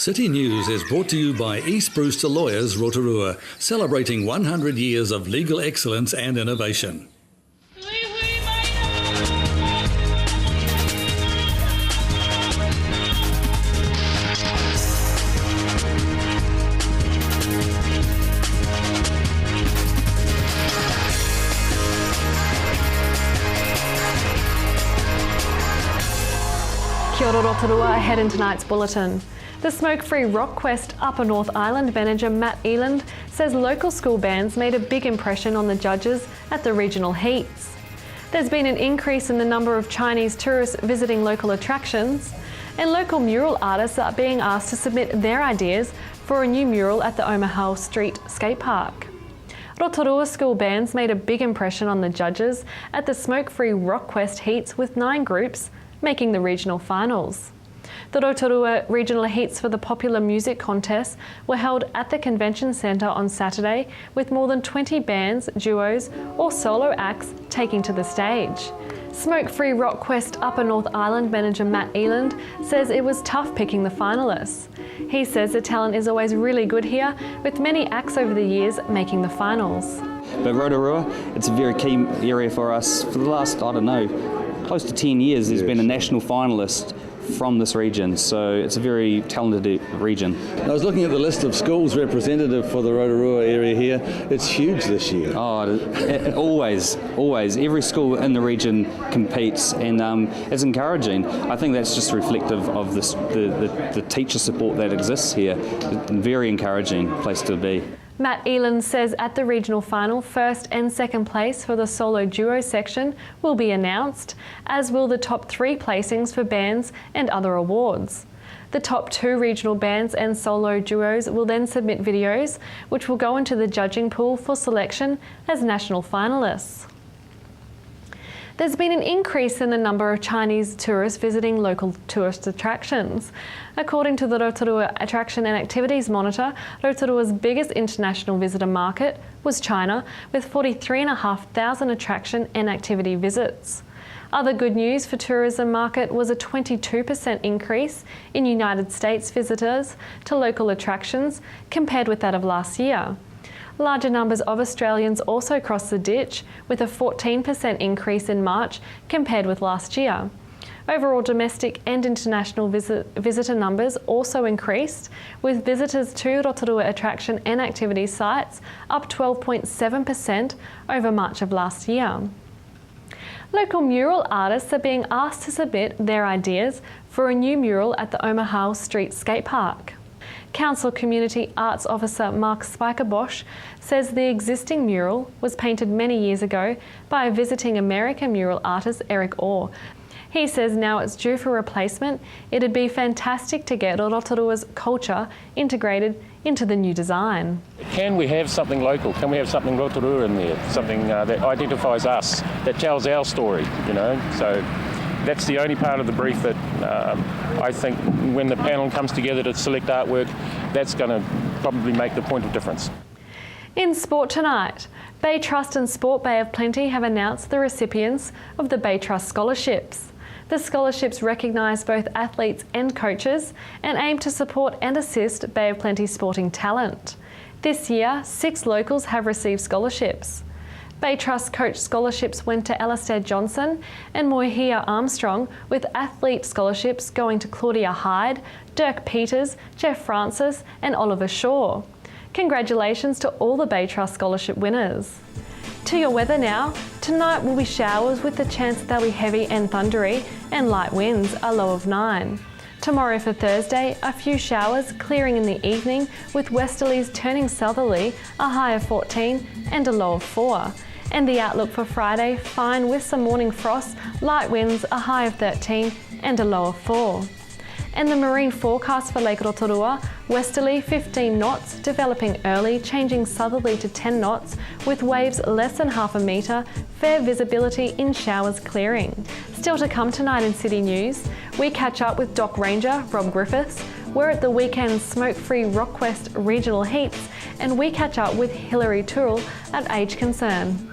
City News is brought to you by East Brewster Lawyers Rotorua, celebrating 100 years of legal excellence and innovation. Kia ora Rotorua, ahead in tonight's bulletin. The smoke-free RockQuest Upper North Island manager Matt Eland says local school bands made a big impression on the judges at the regional heats. There's been an increase in the number of Chinese tourists visiting local attractions, and local mural artists are being asked to submit their ideas for a new mural at the Omaha Street skate park. Rotorua school bands made a big impression on the judges at the smoke-free RockQuest heats with 9 groups making the regional finals. The Rotorua regional heats for the popular music contest were held at the Convention Centre on Saturday, with more than 20 bands, duos or solo acts taking to the stage. Smoke-free RockQuest Upper North Island manager Matt Eland says it was tough picking the finalists. He says the talent is always really good here, with many acts over the years making the finals. But Rotorua, it's a very key area for us. For the last, close to 10 years, there's been a national finalist from this region, so it's a very talented region. I was looking at the list of schools representative for the Rotorua area here. It's huge this year. Always. Every school in the region competes, and it's encouraging. I think that's just reflective of the teacher support that exists here. It's a very encouraging place to be. Matt Eland says at the regional final, first and second place for the solo duo section will be announced, as will the top 3 placings for bands and other awards. The top 2 regional bands and solo duos will then submit videos, which will go into the judging pool for selection as national finalists. There's been an increase in the number of Chinese tourists visiting local tourist attractions. According to the Rotorua Attraction and Activities Monitor, Rotorua's biggest international visitor market was China, with 43,500 attraction and activity visits. Other good news for tourism market was a 22% increase in United States visitors to local attractions compared with that of last year. Larger numbers of Australians also crossed the ditch, with a 14% increase in March compared with last year. Overall domestic and international visitor numbers also increased, with visitors to Rotorua attraction and activity sites up 12.7% over March of last year. Local mural artists are being asked to submit their ideas for a new mural at the Omaha Street skate park. Council Community Arts Officer Mark Spiker-Bosch says the existing mural was painted many years ago by a visiting American mural artist Eric Orr. He says now it's due for replacement. It'd be fantastic to get Rotorua's culture integrated into the new design. Can we have something local? Can we have something Rotorua in there? Something that identifies us, that tells our story, So that's the only part of the brief that I think when the panel comes together to select artwork, that's going to probably make the point of difference. In sport tonight, Bay Trust and Sport Bay of Plenty have announced the recipients of the Bay Trust Scholarships. The scholarships recognise both athletes and coaches and aim to support and assist Bay of Plenty sporting talent. This year, 6 locals have received scholarships. Bay Trust coach scholarships went to Alistair Johnson and Moihia Armstrong, with athlete scholarships going to Claudia Hyde, Dirk Peters, Jeff Francis and Oliver Shaw. Congratulations to all the Bay Trust scholarship winners. To your weather now. Tonight will be showers with the chance that they'll be heavy and thundery, and light winds, a low of 9. Tomorrow for Thursday, a few showers clearing in the evening, with westerlies turning southerly, a high of 14 and a low of 4. And the outlook for Friday, fine with some morning frost, light winds, a high of 13 and a low of 4. And the marine forecast for Lake Rotorua, westerly 15 knots, developing early, changing southerly to 10 knots, with waves less than half a metre, fair visibility in showers clearing. Still to come tonight in City News, we catch up with Dock Ranger Rob Griffiths. We're at the weekend smoke-free RockQuest regional heats, and we catch up with Hilary Tourell at Age Concern.